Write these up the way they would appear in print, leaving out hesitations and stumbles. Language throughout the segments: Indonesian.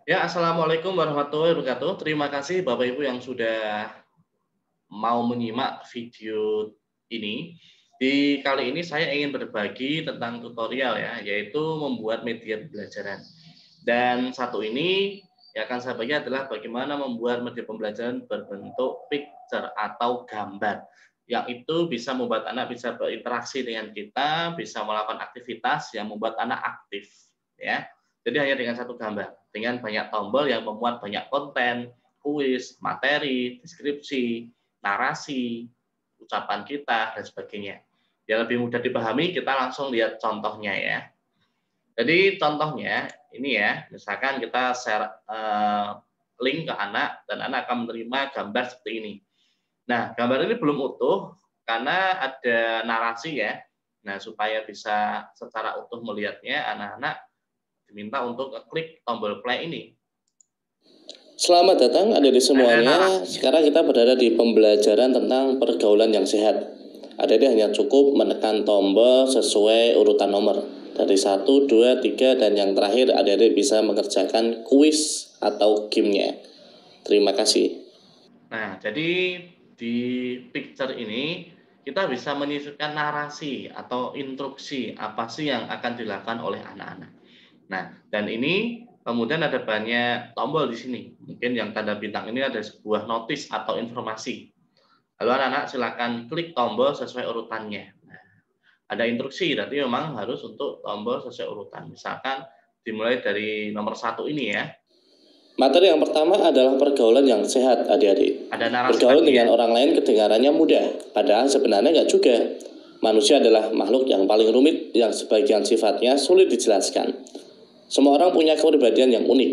Ya, Assalamualaikum warahmatullahi wabarakatuh. Terima kasih Bapak Ibu yang sudah mau menyimak video ini. Di kali ini saya ingin berbagi tentang tutorial ya, yaitu membuat media pembelajaran. Dan satu ini yang akan saya bagi adalah bagaimana membuat media pembelajaran berbentuk picture atau gambar. Yang itu bisa membuat anak bisa berinteraksi dengan kita, bisa melakukan aktivitas yang membuat anak aktif. Ya. Jadi hanya dengan satu gambar, dengan banyak tombol yang memuat banyak konten, kuis, materi, deskripsi, narasi, ucapan kita, dan sebagainya. Yang lebih mudah dipahami, kita langsung lihat contohnya ya. Jadi contohnya ini ya, misalkan kita share link ke anak, dan anak akan menerima gambar seperti ini. Nah, gambar ini belum utuh, karena ada narasi ya. Nah, supaya bisa secara utuh melihatnya, anak-anak diminta untuk klik tombol play ini. Selamat datang adik-adik Ada semuanya. narasinya. Sekarang kita berada di pembelajaran tentang pergaulan yang sehat. Adik-adik hanya cukup menekan tombol sesuai urutan nomor. Dari 1, 2, 3, dan yang terakhir adik-adik bisa mengerjakan kuis atau gamenya. Terima kasih. Nah, jadi di picture ini kita bisa menyisipkan narasi atau instruksi apa sih yang akan dilakukan oleh anak-anak. Nah, dan ini kemudian ada banyak tombol di sini. Mungkin yang tanda bintang ini ada sebuah notis atau informasi. Lalu anak-anak silakan klik tombol sesuai urutannya. Nah, ada instruksi, berarti memang harus untuk tombol sesuai urutan. Misalkan dimulai dari nomor 1 ini ya. Materi yang pertama adalah pergaulan yang sehat, adik-adik. Ada narasi Bergaul lagi ya. dengan orang lain kedengarannya mudah, padahal sebenarnya nggak juga. Manusia adalah makhluk yang paling rumit, yang sebagian sifatnya sulit dijelaskan. Semua orang punya kepribadian yang unik.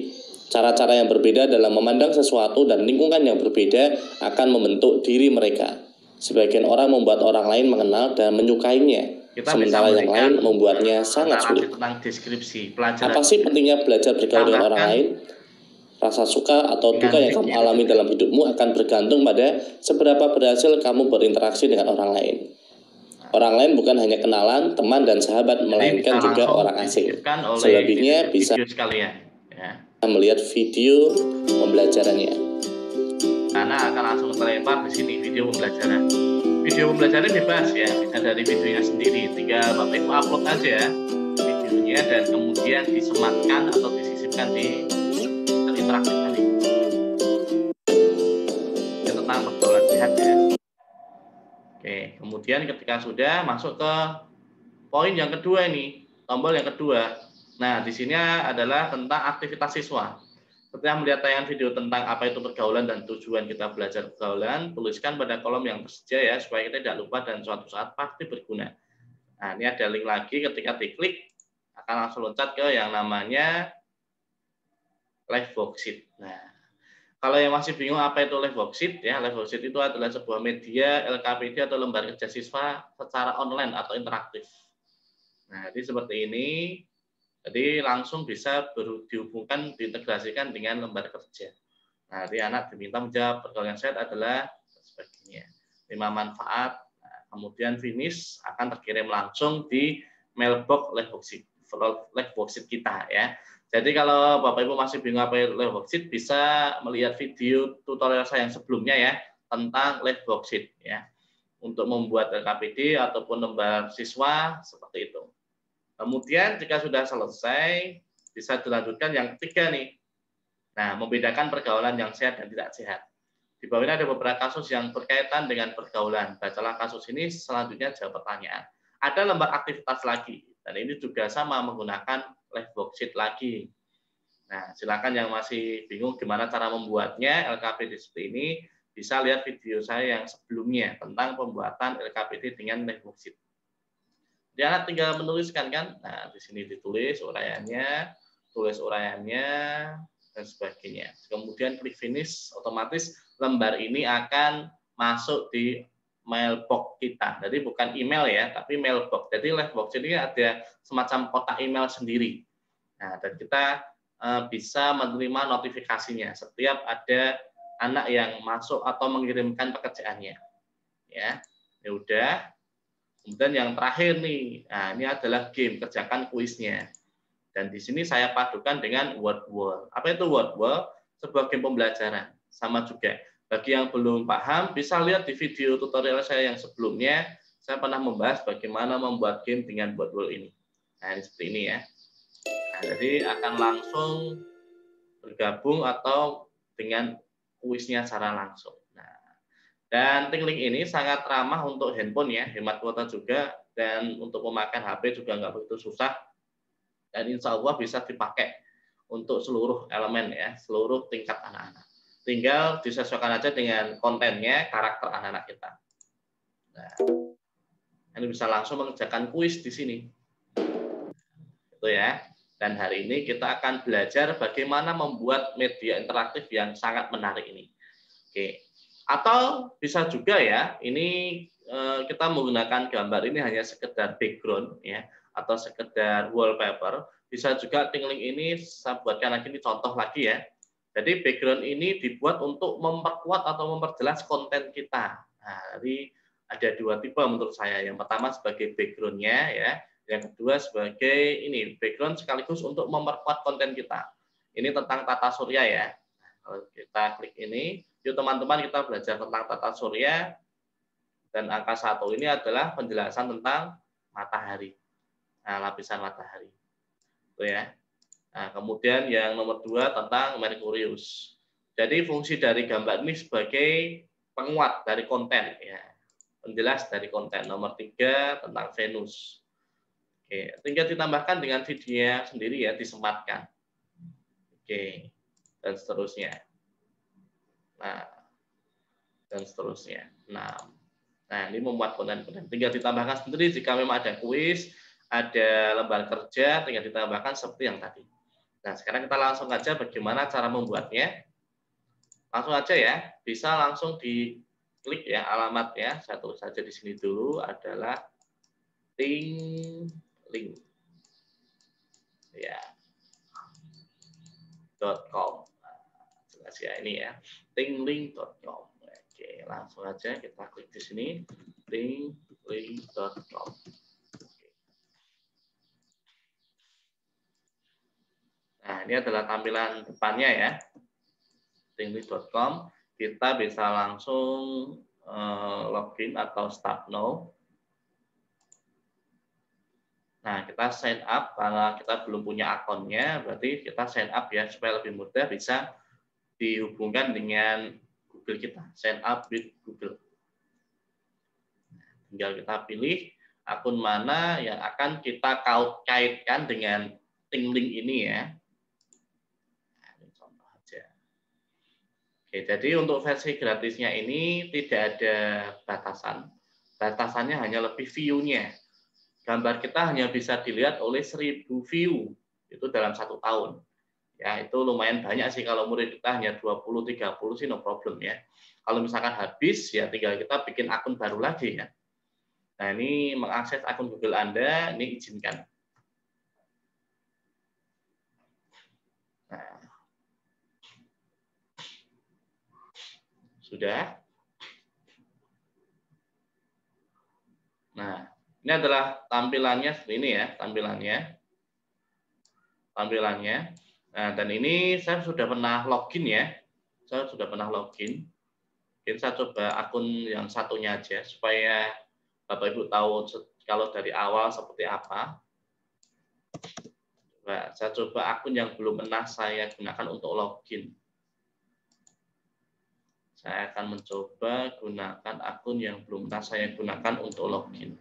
Cara-cara yang berbeda dalam memandang sesuatu dan lingkungan yang berbeda akan membentuk diri mereka. Sebagian orang membuat orang lain mengenal dan menyukainya, Kita bisa sementara yang lain memberikan membuatnya sangat narasi sulit. tentang deskripsi pelajaran. Apa sih pentingnya belajar bergaul dengan orang Ditambahkan lain? Rasa suka atau duka dengan yang kamu video alami juga. dalam hidupmu akan bergantung pada seberapa berhasil kamu berinteraksi dengan orang lain. Orang lain bukan hanya kenalan, teman, dan sahabat, Jadi bisa melainkan juga langsung orang asing. dititipkan oleh Selebihnya bisa video sekalian. Ya. melihat video pembelajarannya. Karena akan langsung terlempar di sini video pembelajaran. Video pembelajaran bebas ya, bisa dari videonya sendiri. Tinggal Bapak Ibu upload aja videonya dan kemudian disematkan atau disisipkan di interaktif tadi. Ini tentang pergaulan sehat ya. Oke, kemudian ketika sudah masuk ke poin yang kedua ini, tombol yang kedua. Nah, di sini adalah tentang aktivitas siswa. Setelah melihat tayangan video tentang apa itu pergaulan dan tujuan kita belajar pergaulan, tuliskan pada kolom yang tersedia ya, supaya kita tidak lupa dan suatu saat pasti berguna. Nah, ini ada link lagi, ketika diklik, akan langsung loncat ke yang namanya live worksheet. Nah, kalau yang masih bingung apa itu live worksheet, ya, live worksheet itu adalah sebuah media LKPD atau lembar kerja siswa secara online atau interaktif. Nah, jadi seperti ini. Jadi langsung bisa dihubungkan, diintegrasikan dengan lembar kerja. Nah, jadi anak diminta menjawab pergaulan sehat adalah sebagainya. 5 manfaat. Nah, kemudian finish akan terkirim langsung di mailbox live worksheet kita ya. Jadi kalau Bapak Ibu masih bingung apa itu live worksheet, bisa melihat video tutorial saya yang sebelumnya ya tentang live worksheet ya. Untuk membuat LKPD ataupun lembar siswa seperti itu. Kemudian jika sudah selesai, bisa dilanjutkan yang ketiga nih. Nah, membedakan pergaulan yang sehat dan tidak sehat. Di bawah ini ada beberapa kasus yang berkaitan dengan pergaulan. Bacalah kasus ini, selanjutnya jawab pertanyaan. Ada lembar aktivitas lagi, dan ini juga sama menggunakan live worksheet lagi. Nah, silakan yang masih bingung gimana cara membuatnya LKPD seperti ini, bisa lihat video saya yang sebelumnya tentang pembuatan LKPD dengan live worksheet. Dia tinggal menuliskan kan, nah di sini ditulis uraiannya, dan sebagainya. Kemudian klik finish, otomatis lembar ini akan masuk di mailbox kita. Jadi bukan email ya, tapi mailbox. Jadi live box ini ada semacam kotak email sendiri. Nah, dan kita bisa menerima notifikasinya setiap ada anak yang masuk atau mengirimkan pekerjaannya. Ya udah. Kemudian yang terakhir nih, nah ini adalah game, kerjakan kuisnya. Dan di sini saya padukan dengan Word World. Apa itu Word World? Sebuah game pembelajaran. Sama juga. Bagi yang belum paham, bisa lihat di video tutorial saya yang sebelumnya. Saya pernah membahas bagaimana membuat game dengan Word World ini. Nah, ini seperti ini ya. Nah, jadi akan langsung bergabung atau dengan kuisnya secara langsung. Nah, dan Tingling ini sangat ramah untuk handphone ya, hemat kuota juga, dan untuk memakan HP juga nggak begitu susah. Dan insya Allah bisa dipakai untuk seluruh elemen ya, seluruh tingkat anak-anak. Tinggal disesuaikan aja dengan kontennya, karakter anak-anak kita. Nah, ini bisa langsung mengerjakan kuis di sini. Itu ya. Dan hari ini kita akan belajar bagaimana membuat media interaktif yang sangat menarik ini. Oke. Atau bisa juga ya, ini kita menggunakan gambar ini hanya sekedar background ya, atau sekedar wallpaper. Bisa juga Tingling ini saya buatkan lagi, ini contoh lagi ya. Jadi background ini dibuat untuk memperkuat atau memperjelas konten kita. Nah, jadi ada dua tipe menurut saya. Yang pertama sebagai background-nya ya, yang kedua sebagai ini background sekaligus untuk memperkuat konten kita. Ini tentang tata surya ya. Kalau kita klik ini, yuk teman-teman kita belajar tentang tata surya. Dan angka 1 ini adalah penjelasan tentang matahari. Nah, lapisan matahari. Itu ya. Nah, kemudian yang nomor 2 tentang Merkurius. Jadi fungsi dari gambar ini sebagai penguat dari konten ya. Penjelas dari konten. Nomor 3 tentang Venus. Oke, tinggal ditambahkan dengan videonya sendiri ya, disematkan. Oke, dan seterusnya. Nah, dan seterusnya. Nah, ini membuat konten-konten. Tinggal ditambahkan sendiri jika memang ada kuis, ada lembar kerja, tinggal ditambahkan seperti yang tadi. Nah, sekarang kita langsung aja bagaimana cara membuatnya. Langsung aja ya, bisa langsung diklik ya alamatnya. Saya tulis saja di sini dulu adalah Tingling. Ya. .com. Jelas ya ini ya. Tingling.com. Oke, langsung aja kita klik di sini tingling.com. Nah, ini adalah tampilan depannya ya. tingling.com. Kita bisa langsung login atau start now. Nah, kita sign up karena kita belum punya akunnya, berarti kita sign up ya supaya lebih mudah bisa dihubungkan dengan Google kita. Sign up with Google. Tinggal kita pilih akun mana yang akan kita kaitkan dengan Tingling ini ya. Nah, ini contoh aja. Oke, jadi untuk versi gratisnya ini tidak ada batasan. Batasannya hanya lebih view-nya. Gambar kita hanya bisa dilihat oleh 1000 view itu dalam 1 tahun. Ya, itu lumayan banyak sih kalau murid kita hanya 20-30 sih no problem ya. Kalau misalkan habis ya tinggal kita bikin akun baru lagi ya. Nah, ini mengakses akun Google Anda, ini izinkan. Nah, sudah. Nah, ini adalah tampilannya seperti ini ya, tampilannya. Nah, dan ini saya sudah pernah login ya. Saya sudah pernah login. Mungkin saya coba akun yang satunya aja supaya Bapak Ibu tahu kalau dari awal seperti apa. Saya coba akun yang belum pernah saya gunakan untuk login. Saya akan mencoba gunakan akun yang belum pernah saya gunakan untuk login.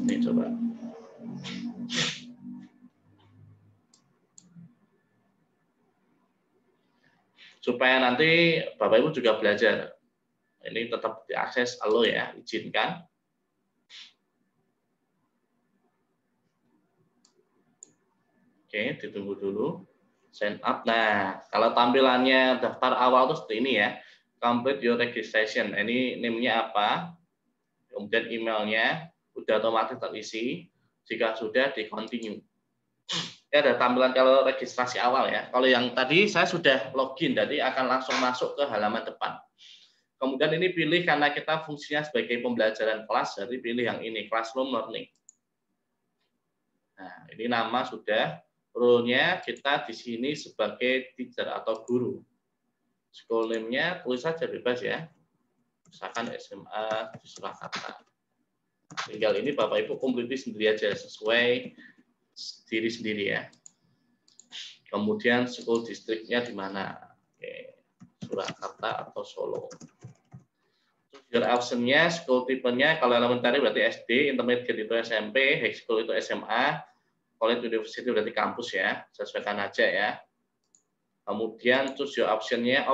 Ini coba. Supaya nanti Bapak Ibu juga belajar. Ini tetap diakses halo ya, izinkan. Oke, ditunggu dulu. Sign up. Nah, kalau tampilannya daftar awal itu seperti ini ya. Complete your registration. Ini name-nya apa? Kemudian emailnya udah otomatis terisi. Jika sudah, di continue. Ini ada tampilan kalau registrasi awal ya. Kalau yang tadi saya sudah login, jadi akan langsung masuk ke halaman depan. Kemudian ini pilih karena kita fungsinya sebagai pembelajaran kelas, jadi pilih yang ini, Classroom Learning. Nah, ini nama sudah, role-nya kita di sini sebagai teacher atau guru. School name-nya tulis saja bebas ya. Misalkan SMA di Surakarta. Tinggal ini Bapak Ibu kompliti sendiri aja sesuai diri sendiri ya. Kemudian school districtnya di mana? Oke, Surakarta atau Solo. Your option-nya, school type-nya, kalau elementary berarti SD, intermediate itu SMP, high school itu SMA, college university berarti kampus ya, sesuaikan aja ya. Kemudian choose your option-nya,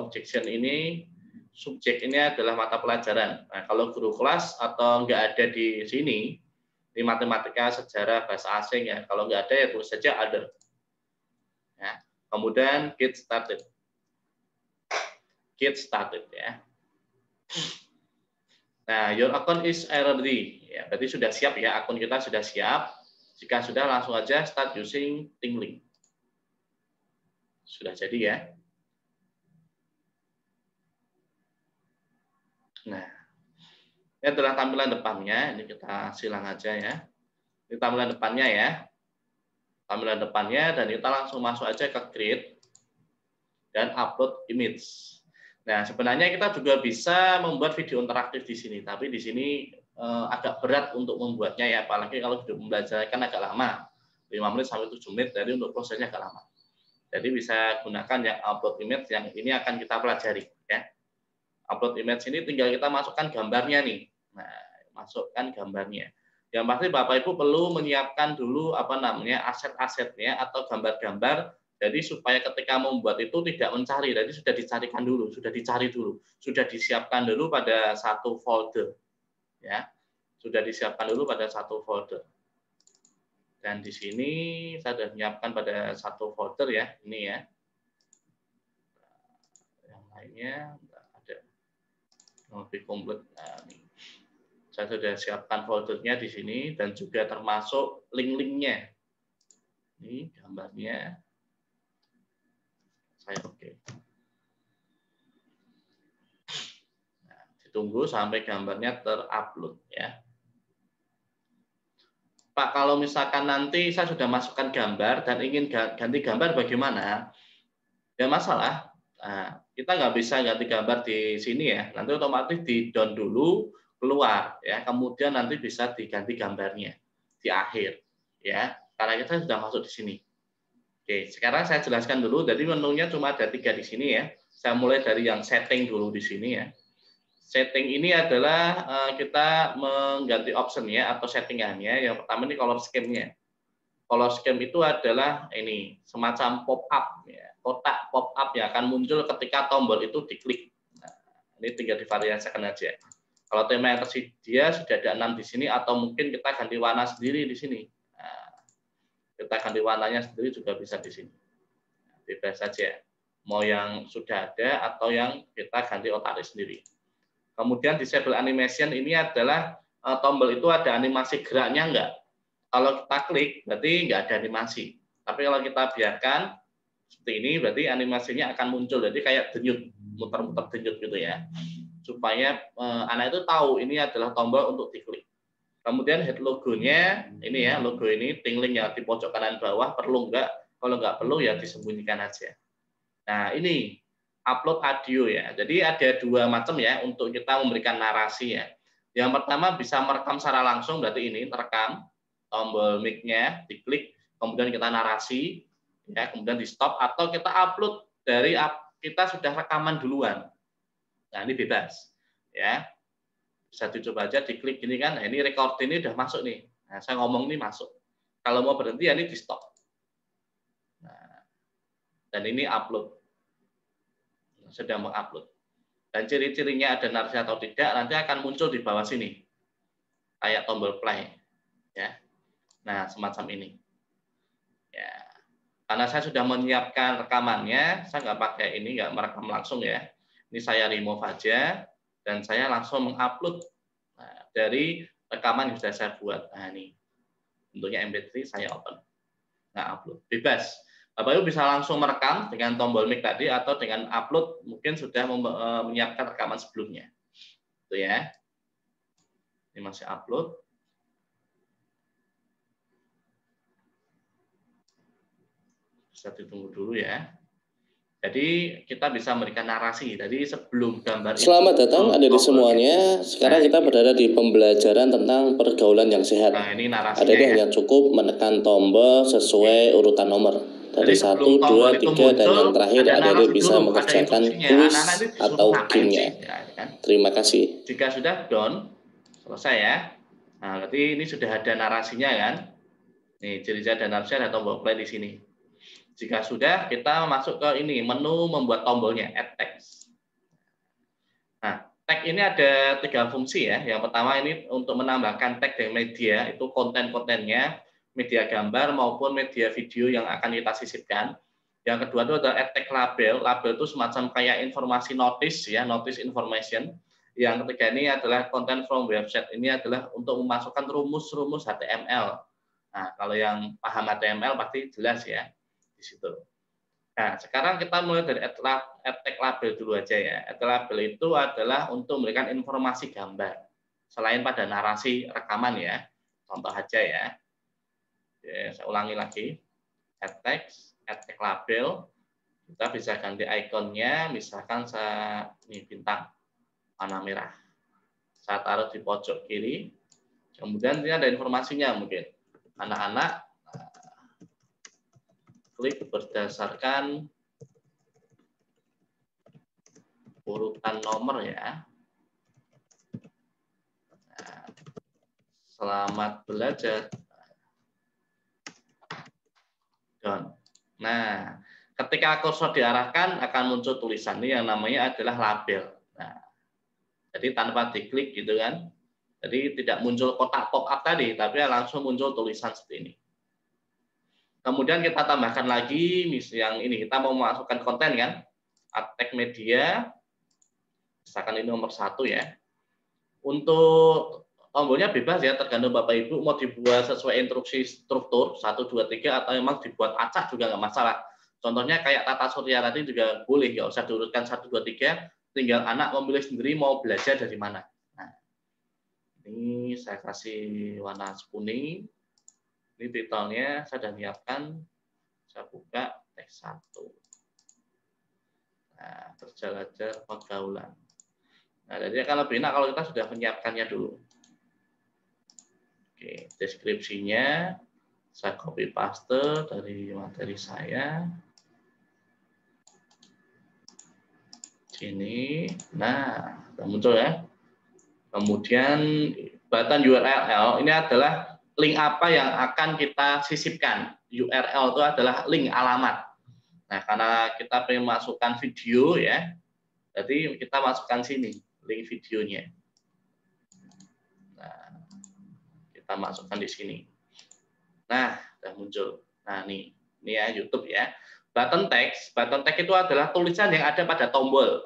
objection ini, subjek ini adalah mata pelajaran. Nah, kalau guru kelas atau nggak ada di sini, di matematika, sejarah, bahasa asing ya, kalau nggak ada ya tulis saja other. Ya. Kemudian get started. Get started ya. Nah, your account is ready. Ya, berarti sudah siap ya, akun kita sudah siap. Jika sudah, langsung aja start using ThinkLink. Sudah jadi ya. Nah, ini adalah tampilan depannya. Ini kita silang aja ya. Ini tampilan depannya ya. Tampilan depannya, dan kita langsung masuk aja ke create dan upload image. Nah, sebenarnya kita juga bisa membuat video interaktif di sini, tapi di sini agak berat untuk membuatnya ya, apalagi kalau video pembelajaran kan agak lama, 5 menit sampai 7 menit, jadi untuk prosesnya agak lama. Jadi bisa gunakan yang upload image yang ini akan kita pelajari ya. Upload image ini tinggal kita masukkan gambarnya nih. Nah, masukkan gambarnya. Yang pasti Bapak Ibu perlu menyiapkan dulu aset-asetnya atau gambar-gambar. Jadi supaya ketika membuat itu tidak mencari, jadi sudah dicarikan dulu, sudah dicari dulu, sudah disiapkan dulu pada satu folder, ya, sudah disiapkan dulu pada satu folder. Dan di sini saya sudah menyiapkan pada satu folder ya, ini ya. Yang lainnya ada lebih komplit. Nah, ini. Saya sudah siapkan foldernya di sini dan juga termasuk link-linknya. Ini gambarnya. Saya oke. Nah, ditunggu sampai gambarnya terupload ya. Pak, kalau misalkan nanti saya sudah masukkan gambar dan ingin ganti gambar bagaimana? Ya masalah. Nah, kita nggak bisa ganti gambar di sini ya. Nanti otomatis di-down dulu, keluar ya. Kemudian nanti bisa diganti gambarnya di akhir ya. Karena kita sudah masuk di sini. Oke, sekarang saya jelaskan dulu. Jadi menunya cuma ada 3 di sini ya. Saya mulai dari yang setting dulu di sini ya. Setting ini adalah kita mengganti optionnya atau settingannya. Yang pertama ini color scheme-nya. Color scheme itu adalah ini semacam pop-up ya. Kotak pop-up yang akan muncul ketika tombol itu diklik. Nah, ini tinggal divariasikan aja. Kalau tema yang tersedia sudah ada 6 di sini atau mungkin kita ganti warna sendiri di sini. Kita ganti warnanya sendiri juga bisa di sini. Bebas saja. Mau yang sudah ada atau yang kita ganti otak sendiri. Kemudian disable animation ini adalah tombol itu ada animasi geraknya enggak. Kalau kita klik berarti enggak ada animasi. Tapi kalau kita biarkan seperti ini berarti animasinya akan muncul. Jadi kayak denyut, muter-muter denyut gitu ya. Supaya anak itu tahu ini adalah tombol untuk diklik. Kemudian head logonya, ini ya, logo ini, ThinkLink yang di pojok kanan bawah, perlu enggak? Kalau enggak perlu, ya disembunyikan aja. Nah, ini, upload audio ya. Jadi ada 2 macam ya, untuk kita memberikan narasi ya. Yang pertama bisa merekam secara langsung, berarti ini, terekam, tombol mic-nya, diklik, kemudian kita narasi, ya, kemudian di stop, atau kita upload dari kita sudah rekaman duluan. Nah, ini bebas. Ya, bisa dicoba aja, diklik gini kan, nah, ini record ini udah masuk nih. Nah, saya ngomong ini masuk. Kalau mau berhenti ya ini di stop. Nah, dan ini upload. Sedang mengupload. Dan ciri-cirinya ada narasi atau tidak nanti akan muncul di bawah sini. Kayak tombol play. Ya. Nah, semacam ini. Ya. Karena saya sudah menyiapkan rekamannya, saya nggak pakai ini, nggak merekam langsung ya. Ini saya remove aja dan saya langsung mengupload dari rekaman yang sudah saya buat. Nah, ini bentuknya MP3 saya open. Nah, upload. Bebas. Bapak Ibu bisa langsung merekam dengan tombol mic tadi atau dengan upload mungkin sudah menyiapkan rekaman sebelumnya. Itu ya. Ini masih upload. Bisa ditunggu dulu ya. Jadi kita bisa memberikan narasi. Jadi sebelum gambar Selamat itu datang adik semuanya. Sekarang kita berada di pembelajaran tentang pergaulan yang sehat. Nah, ini narasinya Adik ya. hanya cukup menekan tombol sesuai urutan nomor. Dari Jadi 1, sebelum 2, tombol itu 3, dan yang muncul, terakhir ada narasi adik bisa dulu, ada mengerjakan instruksinya. kuis Anak-anak ini disuruh atau ngapain gamenya. sih? Ya, kan? Terima kasih. Jika sudah done, selesai ya. Nah, berarti ini sudah ada narasinya kan? Nih, ciri-ciri dan narasinya ada tombol play di sini. Jika sudah, kita masuk ke ini, menu membuat tombolnya, add text. Nah, tag ini ada 3 fungsi ya. Yang pertama ini untuk menambahkan tag dan media, itu konten-kontennya, media gambar maupun media video yang akan kita sisipkan. Yang kedua itu adalah add tag label. Label itu semacam kayak informasi notice ya, notice information. Yang ketiga ini adalah content from website. Ini adalah untuk memasukkan rumus-rumus HTML. Nah, kalau yang paham HTML pasti jelas ya di situ. Nah, sekarang kita mulai dari add tag label dulu aja ya. Add label itu adalah untuk memberikan informasi gambar. Selain pada narasi rekaman ya. Contoh aja ya. Oke, saya ulangi lagi. Add text, add tag label. Kita bisa ganti ikonnya, misalkan saya ini bintang warna merah. Saya taruh di pojok kiri. Kemudian ini ada informasinya mungkin. Anak-anak klik berdasarkan urutan nomor ya. Nah, selamat belajar. Done. Nah, ketika kursor diarahkan akan muncul tulisan ini yang namanya adalah label. Nah, jadi tanpa diklik gitu kan. Jadi tidak muncul kotak pop-up tadi, tapi langsung muncul tulisan seperti ini. Kemudian kita tambahkan lagi, yang ini kita mau memasukkan konten kan, add tag media, misalkan ini nomor 1 ya. Untuk tombolnya bebas ya, tergantung Bapak Ibu mau dibuat sesuai instruksi struktur 1, 2, 3 atau memang dibuat acak juga nggak masalah. Contohnya kayak Tata Surya tadi juga boleh, nggak usah diurutkan 1, 2, 3, tinggal anak memilih sendiri mau belajar dari mana. Nah, ini saya kasih warna kuning. Ini titelnya saya sudah menyiapkan. Saya buka teks 1. Nah, terjelajar pergaulan. Nah, jadi akan lebih enak kalau kita sudah menyiapkannya dulu. Oke, deskripsinya saya copy paste dari materi saya. Sini. Nah, sudah muncul ya. Kemudian button URL ini adalah link apa yang akan kita sisipkan. URL itu adalah link alamat. Nah, karena kita pengen masukkan video ya, jadi kita masukkan sini link videonya. Nah, kita masukkan di sini. Nah, sudah muncul. Nah, ini ya YouTube ya. Button text itu adalah tulisan yang ada pada tombol.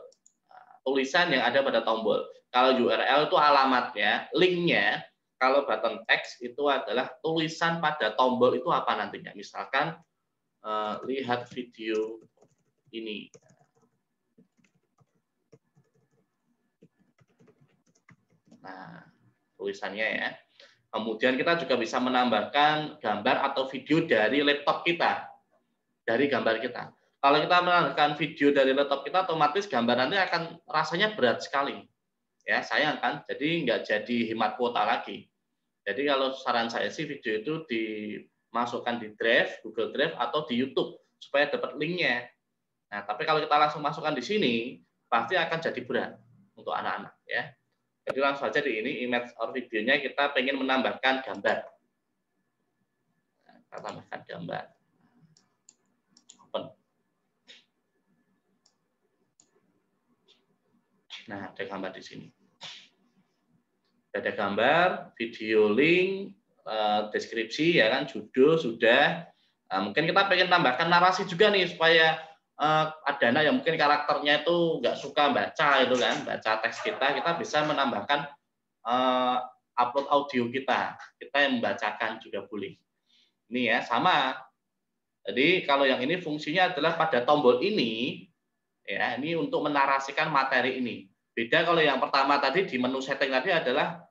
Tulisan yang ada pada tombol. Kalau URL itu alamatnya, linknya. Kalau button text itu adalah tulisan pada tombol itu apa nantinya. Misalkan lihat video ini. Nah, tulisannya ya. Kemudian kita juga bisa menambahkan gambar atau video dari laptop kita. Dari gambar kita. Kalau kita menambahkan video dari laptop kita, otomatis gambar nanti akan rasanya berat sekali. Ya, sayang kan? Jadi nggak jadi hemat kuota lagi. Jadi kalau saran saya sih video itu dimasukkan di Drive, Google Drive atau di YouTube supaya dapat linknya. Nah, tapi kalau kita langsung masukkan di sini, pasti akan jadi berat untuk anak-anak ya. Jadi langsung saja di ini image or videonya kita pengen menambahkan gambar. Nah, kita tambahkan gambar. Open. Nah, ada gambar di sini. Ada gambar, video link, deskripsi ya kan, judul sudah. Nah, mungkin kita pengen tambahkan narasi juga nih supaya ada anak yang mungkin karakternya itu nggak suka baca itu kan, baca teks kita bisa menambahkan upload audio kita yang membacakan juga boleh. Ini ya sama. Jadi kalau yang ini fungsinya adalah pada tombol ini ya, ini untuk menarasikan materi ini. Beda kalau yang pertama tadi di menu setting tadi adalah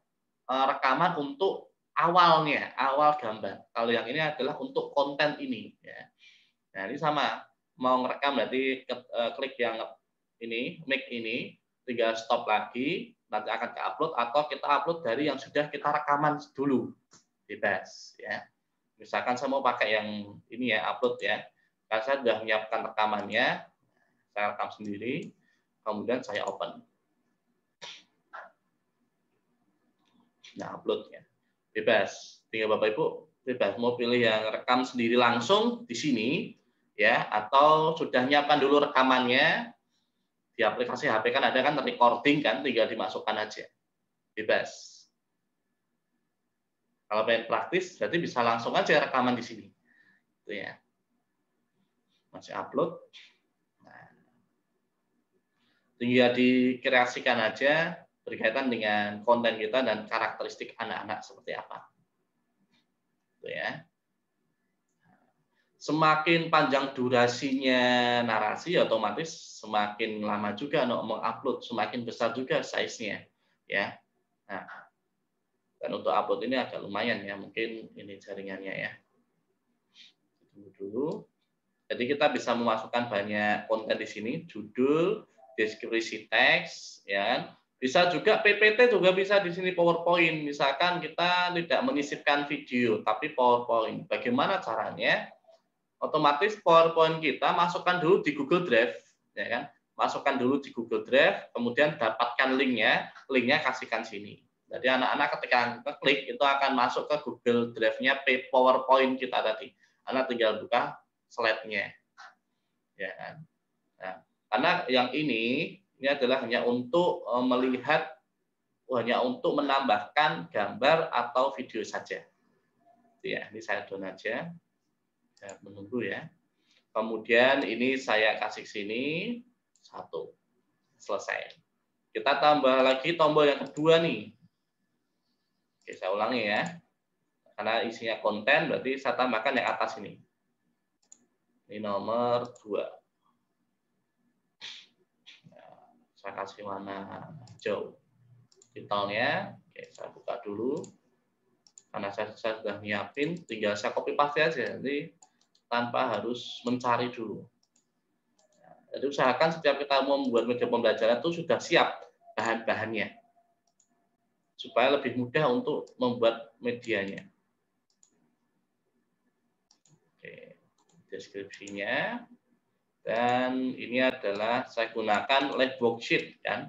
rekaman untuk awalnya, awal gambar. Kalau yang ini adalah untuk konten ini. Ya. Nah, ini sama. Mau ngerekam berarti klik yang ini, mic ini, tinggal stop lagi, nanti akan ke-upload, atau kita upload dari yang sudah kita rekaman dulu. Bebas. Ya. Misalkan saya mau pakai yang ini ya, upload ya. Karena saya sudah menyiapkan rekamannya, saya rekam sendiri, kemudian saya open. Nah, upload ya. Bebas. Tinggal Bapak Ibu bebas mau pilih yang rekam sendiri langsung di sini ya, atau sudah nyiapkan dulu rekamannya di aplikasi HP kan ada kan recording kan, tinggal dimasukkan aja. Bebas. Kalau pengen praktis berarti bisa langsung aja rekaman di sini. Itu ya. Masih upload. Nah, tinggal dikreasikan aja berkaitan dengan konten kita dan karakteristik anak-anak seperti apa. Itu ya. Semakin panjang durasinya narasi, otomatis semakin lama juga mengupload, semakin besar juga size-nya, ya. Nah, dan untuk upload ini agak lumayan ya, mungkin ini jaringannya ya. Tunggu dulu. Jadi kita bisa memasukkan banyak konten di sini, judul, deskripsi teks, ya. Bisa juga PPT juga bisa di sini PowerPoint. Misalkan kita tidak menyisipkan video, tapi PowerPoint. Bagaimana caranya? Otomatis PowerPoint kita masukkan dulu di Google Drive, ya kan? Masukkan dulu di Google Drive, kemudian dapatkan linknya kasihkan sini. Jadi anak-anak ketika ngeklik itu akan masuk ke Google Drive-nya PowerPoint kita tadi. Anak tinggal buka slide-nya, ya kan? Nah, karena yang ini adalah hanya untuk melihat, hanya untuk menambahkan gambar atau video saja. Ya, ini saya down aja. Ya, menunggu ya. Kemudian ini saya kasih sini 1. Selesai. Kita tambah lagi tombol yang kedua nih. Oke, saya ulangi ya. Karena isinya konten berarti saya tambahkan yang atas ini. Ini nomor 2. Nah, saya kasih warna hijau. Titelnya, oke, saya buka dulu. Karena saya sudah nyiapin, tinggal saya copy paste aja. Jadi tanpa harus mencari dulu. Jadi usahakan setiap kita mau membuat media pembelajaran itu sudah siap bahan-bahannya. Supaya lebih mudah untuk membuat medianya. Oke, deskripsinya. Dan ini adalah saya gunakan live worksheet kan.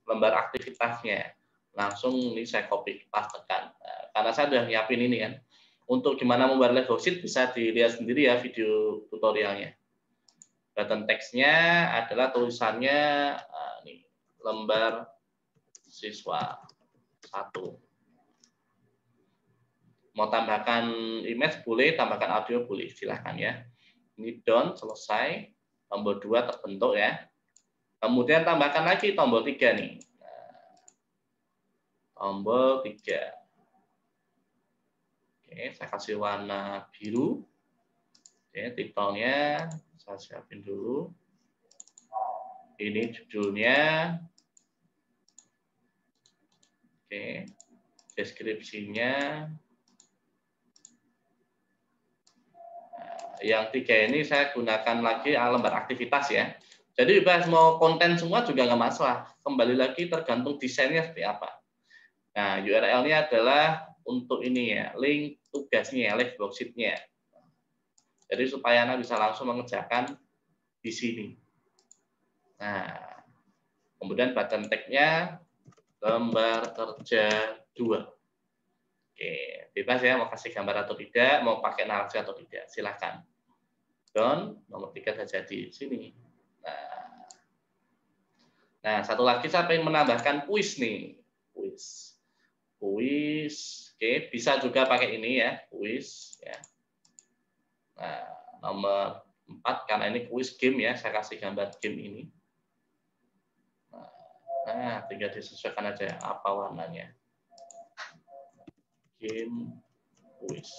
Lembar aktivitasnya. Langsung ini saya copy pastekan. Nah, karena saya sudah nyiapin ini kan. Untuk gimana membuat live worksheet bisa dilihat sendiri ya video tutorialnya. Button teksnya adalah tulisannya nih, lembar siswa 1. Mau tambahkan image boleh, tambahkan audio boleh, silahkan ya. Ini done, selesai. Tombol 2 terbentuk ya. Kemudian tambahkan lagi tombol 3 nih. Tombol 3. Oke, saya kasih warna biru. Oke, titelnya saya siapin dulu. Ini judulnya. Oke, deskripsinya. Yang 3 ini saya gunakan lagi lembar aktivitas ya. Jadi bebas mau konten semua juga nggak masalah. Kembali lagi tergantung desainnya seperti apa. Nah, URL-nya adalah untuk ini ya, link tugasnya, live worksheet-nya. Jadi supaya Anda bisa langsung mengerjakan di sini. Nah, kemudian button tag-nya lembar kerja 2. Oke, bebas ya mau kasih gambar atau tidak, mau pakai narasi atau tidak, silahkan. Down, nomor 3 sudah jadi sini. Nah, satu lagi saya ingin menambahkan kuis nih. Kuis. Oke, bisa juga pakai ini ya, kuis ya. Nah, nomor 4 karena ini kuis game ya, saya kasih gambar game ini. Nah, tinggal disesuaikan aja apa warnanya. Game kuis.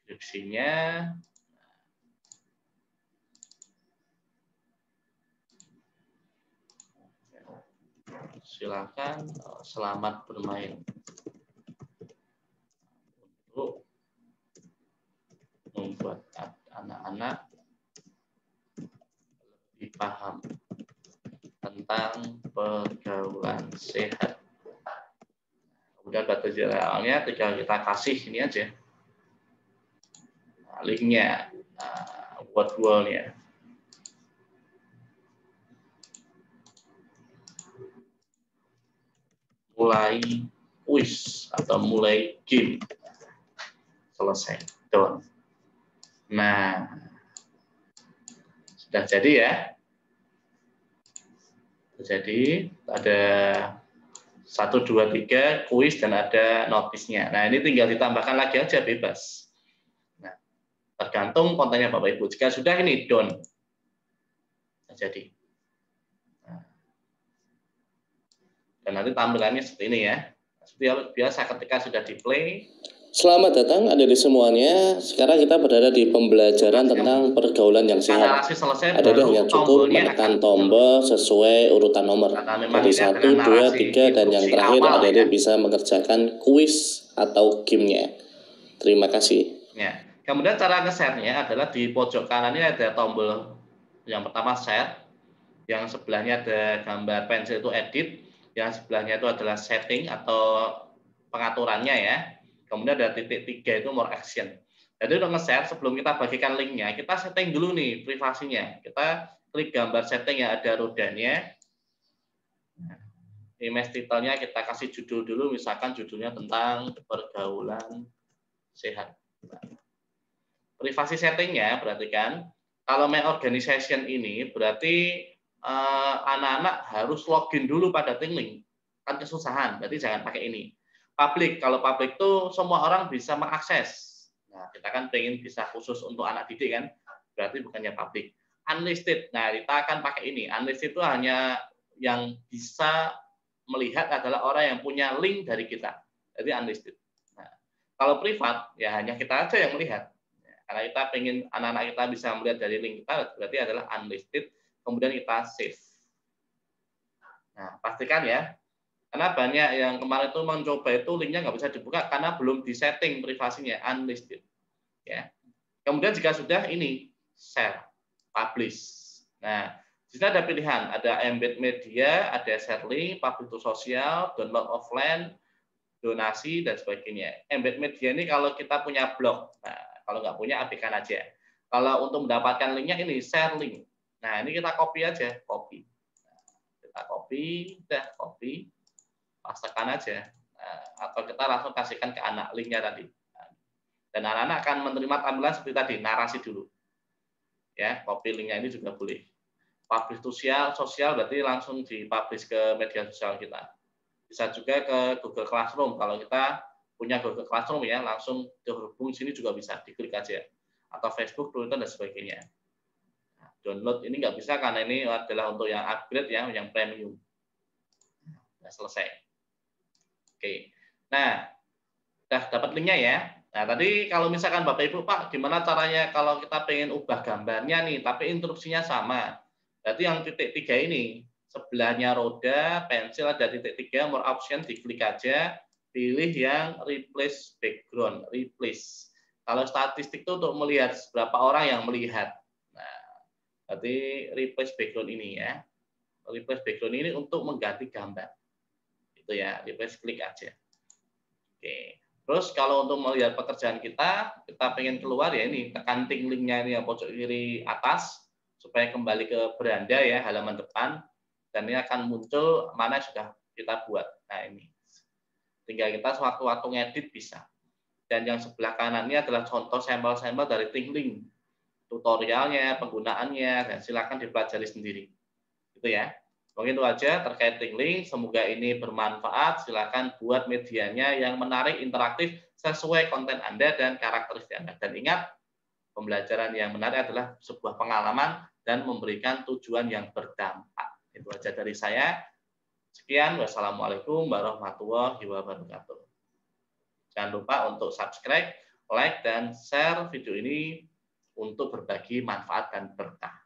Deskripsinya silakan, selamat bermain. Untuk membuat anak-anak lebih paham tentang pergaulan sehat. Kemudian batu awalnya tinggal kita kasih ini aja linknya, word wall-nya. Mulai quiz atau mulai game. Selesai. Done. Nah, sudah jadi ya. Jadi ada 1, 2, 3 kuis dan ada notisnya. Nah, ini tinggal ditambahkan lagi aja bebas. Nah, tergantung kontennya Bapak Ibu. Jika sudah ini done. Nah, jadi. Nah. Dan nanti tampilannya seperti ini ya. Seperti biasa ketika sudah di play. Selamat datang adik-adik semuanya. Sekarang kita berada di pembelajaran tentang pergaulan yang sehat. Adik-adik hanya cukup menekan tombol sesuai urutan nomor. Dari 1, 2, 3, dan yang terakhir adik-adik bisa mengerjakan kuis atau gamenya. Terima kasih. Ya. Kemudian cara nge-share-nya adalah di pojok kanan ini ada tombol yang pertama share, yang sebelahnya ada gambar pensil itu edit, yang sebelahnya itu adalah setting atau pengaturannya ya. Kemudian ada titik 3 itu more action. Jadi untuk nge-share sebelum kita bagikan linknya, kita setting dulu nih privasinya. Kita klik gambar setting yang ada rodanya. Image title-nya kita kasih judul dulu, misalkan judulnya tentang pergaulan sehat. Privasi settingnya berarti kan, kalau main organization ini berarti anak-anak harus login dulu pada Tingling. Kan kesusahan, berarti jangan pakai ini. Public, kalau public itu semua orang bisa mengakses. Nah, kita kan pengen bisa khusus untuk anak didik kan, berarti bukannya public. Unlisted, nah kita akan pakai ini. Unlisted itu hanya yang bisa melihat adalah orang yang punya link dari kita. Jadi unlisted. Nah, kalau privat, ya hanya kita aja yang melihat. Karena kita pengen anak-anak kita bisa melihat dari link kita, berarti adalah unlisted. Kemudian kita save. Nah, pastikan ya. Karena banyak yang kemarin itu mencoba itu linknya nggak bisa dibuka karena belum disetting privasinya, unlisted. Ya. Kemudian jika sudah ini share, publish. Nah, di sini ada pilihan, ada embed media, ada share link, publish to sosial, download offline, donasi dan sebagainya. Embed media ini kalau kita punya blog, nah kalau nggak punya abaikan aja. Kalau untuk mendapatkan linknya ini share link. Nah ini kita copy aja, copy. Nah, kita copy, udah copy. Pastekan aja, atau kita langsung kasihkan ke anak linknya tadi. Dan anak-anak akan menerima tampilan seperti tadi, narasi dulu. Ya, copy linknya ini juga boleh. Publish sosial berarti langsung dipublish ke media sosial kita. Bisa juga ke Google Classroom. Kalau kita punya Google Classroom ya, langsung terhubung sini juga bisa, diklik aja. Atau Facebook, Twitter dan sebagainya. Nah, download ini nggak bisa karena ini adalah untuk yang upgrade ya, yang premium. Nah, selesai. Oke, nah, udah dapat linknya ya. Nah, tadi kalau misalkan Bapak Ibu, Pak, gimana caranya kalau kita pengen ubah gambarnya nih, tapi instruksinya sama. Berarti yang titik 3 ini, sebelahnya roda, pensil ada titik 3, more option, diklik aja, pilih yang replace background, replace. Kalau statistik itu untuk melihat berapa orang yang melihat. Nah, berarti replace background ini ya. Replace background ini untuk mengganti gambar. Ya, replace klik aja. Oke. Terus kalau untuk melihat pekerjaan kita pengen keluar ya ini tekan linknya ini yang pojok kiri atas supaya kembali ke beranda ya halaman depan dan ini akan muncul mana yang sudah kita buat. Nah ini tinggal kita sewaktu-waktu ngedit bisa. Dan yang sebelah kanan ini adalah contoh sampel-sampel dari Tingling, tutorialnya, penggunaannya dan silakan dipelajari sendiri. Gitu ya. Mungkin itu aja terkait Tingling. Semoga ini bermanfaat. Silakan buat medianya yang menarik, interaktif, sesuai konten Anda dan karakteristik Anda. Dan ingat, pembelajaran yang menarik adalah sebuah pengalaman dan memberikan tujuan yang berdampak. Itu aja dari saya. Sekian. Wassalamualaikum warahmatullahi wabarakatuh. Jangan lupa untuk subscribe, like, dan share video ini untuk berbagi manfaat dan berkah.